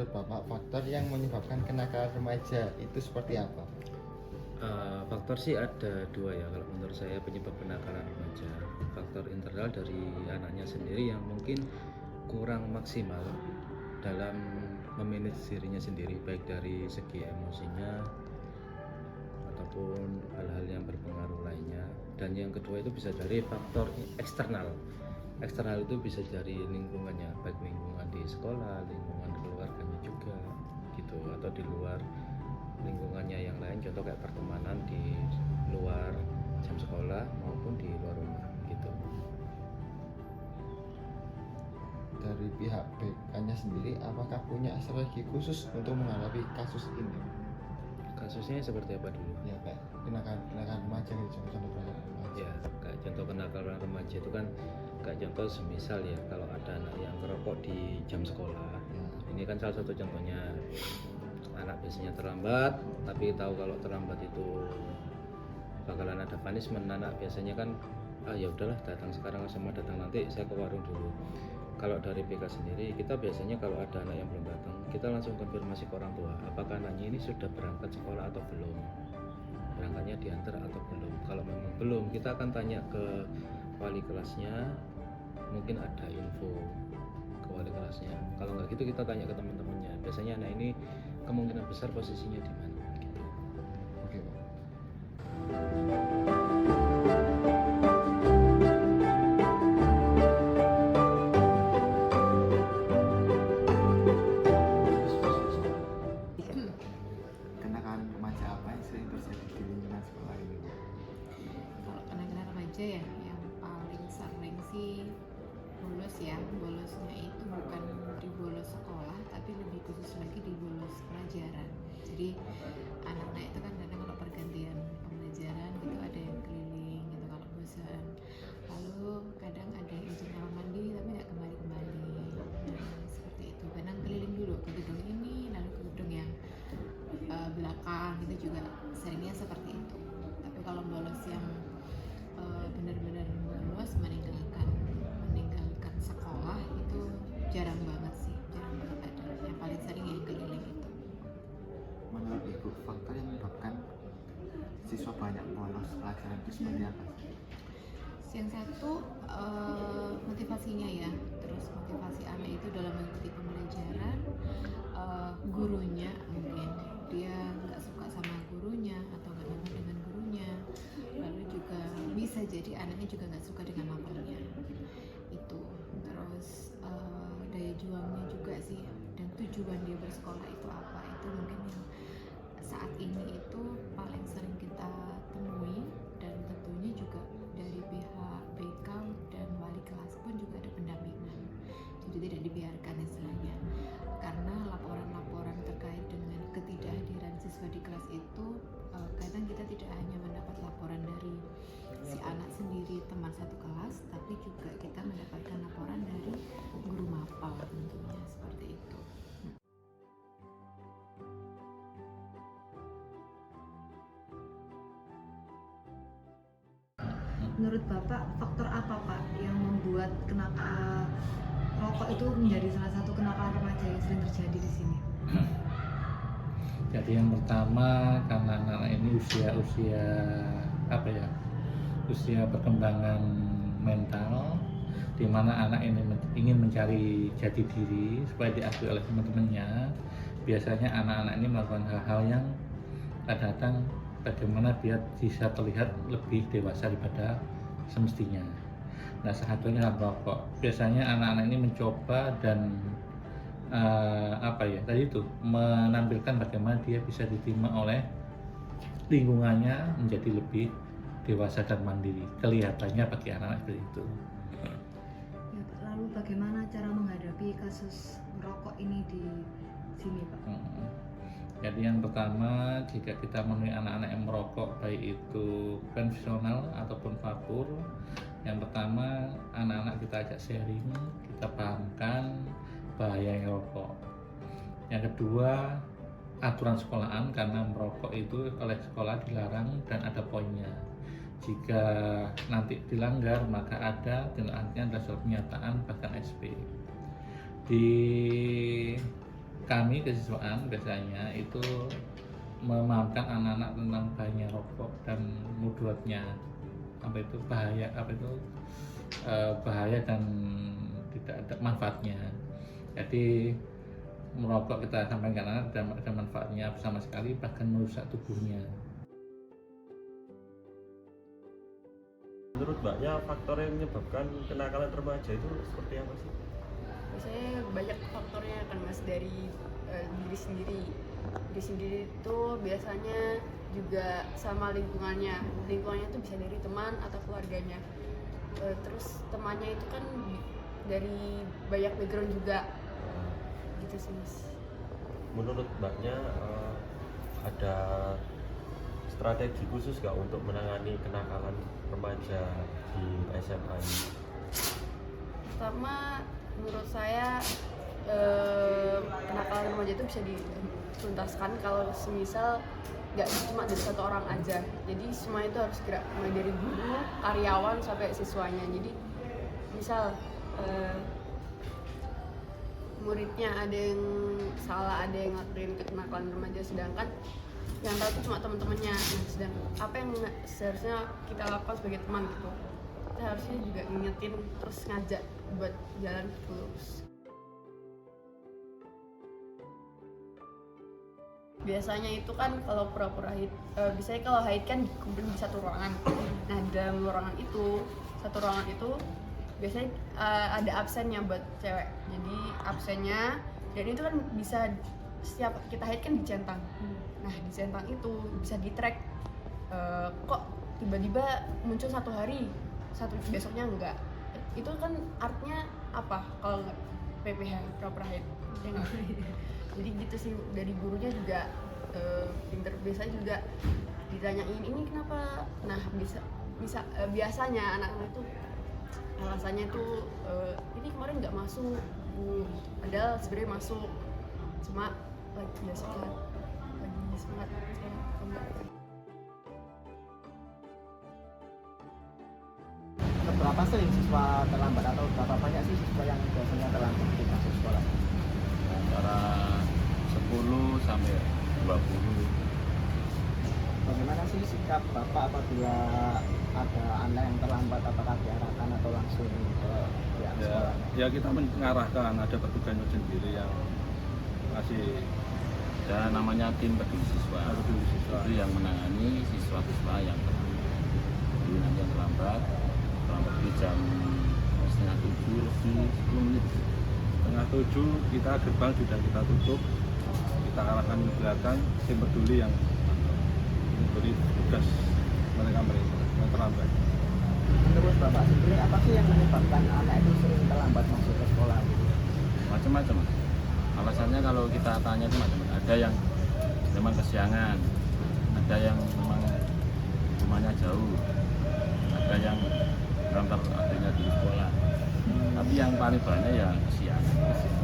menurut Bapak faktor yang menyebabkan kenakalan remaja itu seperti apa? Faktor sih ada dua ya kalau menurut saya penyebab kenakalan remaja. Faktor internal dari anaknya sendiri yang mungkin kurang maksimal dalam memanage dirinya sendiri, baik dari segi emosinya ataupun hal-hal yang berpengaruh lainnya. Dan yang kedua itu bisa dari faktor eksternal. Eksternal itu bisa dari lingkungannya, baik lingkungan di sekolah, lingkungan keluarganya juga gitu, atau di luar lingkungannya yang lain, contoh kayak pertemanan di luar jam sekolah maupun di luar rumah gitu. Dari pihak BK-nya sendiri, apakah punya strategi khusus untuk menghadapi kasus ini? Kasusnya seperti apa dulu? Ya kayak kenakalan remaja gitu, contoh kenakalan remaja. Ya, kayak contoh kenakalan remaja itu kan kayak contoh semisal ya, kalau ada anak yang merokok di jam sekolah, ini kan salah satu contohnya. Anak biasanya terlambat, tapi tahu kalau terlambat itu bakalan ada punishment. Anak biasanya kan ya udahlah, datang sekarang sama datang nanti, saya ke warung dulu. Kalau dari BK sendiri, kita biasanya kalau ada anak yang belum datang, kita langsung konfirmasi ke orang tua, apakah anaknya ini sudah berangkat sekolah atau belum, berangkatnya diantar atau belum. Kalau memang belum, kita akan tanya ke wali kelasnya, mungkin ada info ke wali kelasnya. Kalau nggak gitu, kita tanya ke teman-temannya, biasanya anak ini kemungkinan besar posisinya di mana gitu. Oke Pak. Kenakalan remaja apa yang sering terjadi di lingkungan sekolah ini? Kalau kenakalan remaja ya yang paling sering sih bolos ya. Bolosnya itu bukan di bolos sekolah, tapi lebih khusus lagi di bolos pelajaran. Jadi anak-anak itu kan kadang kalau pergantian pembelajaran gitu ada yang keliling gitu kalau bosan. Lalu kadang ada yang izin kamar mandi tapi nggak kembali-kembali. Nah seperti itu. Kadang keliling dulu ke gedung ini, lalu ke gedung yang belakang gitu juga seringnya seperti itu. Tapi kalau bolos yang benar-benar bolos meninggalkan sekolah itu jarang banget sih, jarang banget ada. Yang paling sering yang keliling itu. Menurut Ibu, faktor yang menyebabkan siswa banyak bolos pelajaran itu seperti apa? Yang satu motivasinya ya, terus motivasi anak itu dalam mengikuti pembelajaran, gurunya mungkin dia nggak suka sama gurunya atau nggak nyaman dengan gurunya, lalu juga bisa jadi anaknya juga nggak suka dengan laparnya itu. Terus daya juangnya juga sih, dan tujuan dia bersekolah itu apa, itu mungkin yang saat ini itu paling sering kita temui. Dan tentunya juga dari pihak BK dan wali kelas pun juga ada pendampingan, jadi tidak dibiarkan istilahnya, karena laporan-laporan terkait dengan ketidakhadiran siswa di kelas itu kadang kita tidak hanya mendapat laporan dari si anak sendiri, teman satu kelas, tapi juga kita mendapatkan laporan dari guru mapel tentunya seperti itu. Menurut Bapak, faktor apa Pak yang membuat kenapa rokok itu menjadi salah satu kenakalan remaja yang sering terjadi di sini? Jadi yang pertama karena anak ini usia usia perkembangan mental, di mana anak ini ingin mencari jati diri supaya diakui oleh teman-temannya. Biasanya anak-anak ini melakukan hal-hal yang kadang-kadang bagaimana dia bisa terlihat lebih dewasa daripada semestinya. Nah, salah satunya rokok. Biasanya anak-anak ini mencoba dan tadi itu menampilkan bagaimana dia bisa diterima oleh lingkungannya menjadi lebih dewasa dan mandiri. Kelihatannya bagi anak-anak seperti itu. Ya, Pak. Lalu bagaimana cara menghadapi kasus merokok ini di sini Pak? Jadi yang pertama, jika kita menemui anak-anak yang merokok, baik itu konvensional ataupun vapor, yang pertama anak-anak kita ajak sharing, kita pahamkan bahaya rokok. Yang kedua, aturan sekolahan, karena merokok itu oleh sekolah dilarang dan ada poinnya. Jika nanti dilanggar maka ada tindakannya adalah surat pernyataan bahkan SP. Di kami kesiswaan biasanya itu memahamkan anak-anak tentang bahaya rokok dan mudaratnya, apa itu bahaya, bahaya dan tidak ada manfaatnya. Jadi merokok kita sampaikan anak ada manfaatnya sama sekali, bahkan merusak tubuhnya. Menurut Mbaknya faktor yang menyebabkan kenakalan remaja itu seperti apa sih? Biasanya banyak faktornya kan Mas, dari diri sendiri. Diri sendiri itu biasanya juga sama lingkungannya. Lingkungannya itu bisa dari teman atau keluarganya. Terus temannya itu kan dari banyak background juga. Gitu sih Mas. Menurut Mbaknya ada strategi khusus nggak untuk menangani kenakalan remaja di SMA ini? Pertama, menurut saya kenakalan remaja itu bisa dituntaskan kalau semisal nggak cuma dari satu orang aja. Jadi semua itu harus gerak, mulai dari guru, karyawan sampai siswanya. Jadi misal muridnya ada yang salah, ada yang ngelakuin kenakalan remaja, sedangkan yang tahu itu cuma teman-temannya. Nah, sedang apa yang seharusnya kita lakukan sebagai teman gitu, kita harusnya juga ngingetin terus ngajak buat jalan lurus. Biasanya itu kan kalau pura-pura haid, biasanya kalau haid kan dikumpulin di satu ruangan. Nah, di dalam satu ruangan itu biasanya ada absennya buat cewek. Jadi absennya, dan itu kan bisa setiap kita haid kan dicentang. Nah, di centang itu bisa di-track, kok tiba-tiba muncul satu hari, besoknya enggak. Itu kan artinya apa kalau nggak PPH, proper haid, ya nggak? Jadi gitu sih, dari gurunya juga pinter. Biasanya juga ditanyain ini kenapa. Nah, biasanya anak-anak itu alasannya tuh ini kemarin nggak masuk Bu, padahal sebenarnya masuk, cuma lagi biasanya lagi semangat Berapa sering siswa terlambat atau berapa banyak sih siswa yang biasanya terlambat di masuk sekolah? Antara 10 sampai 20. Bagaimana sih sikap Bapak apabila ada anak yang terlambat, apakah diarahkan atau langsung ke pihak sekolah? Ya kita mengarahkan, ada petugasnya sendiri yang masih ya namanya tim peduli siswa. Itu yang menangani siswa-siswa yang terlambat. Jadi nanti yang terlambat di jam 6:30 lebih 10 menit. 6:30 kita gerbang sudah kita tutup, kita arahkan ke belakang, tim peduli yang memberi tugas mereka yang terlambat. Menurut Bapak sendiri, apa sih yang menyebabkan anak itu sering terlambat masuk ke sekolah? Macam-macam. Alasannya kalau kita tanya itu macam-macam. Ada yang memang kesiangan, ada yang memang rumahnya jauh, ada yang berangkat adanya di sekolah. Tapi yang paling banyak ya kesiangan.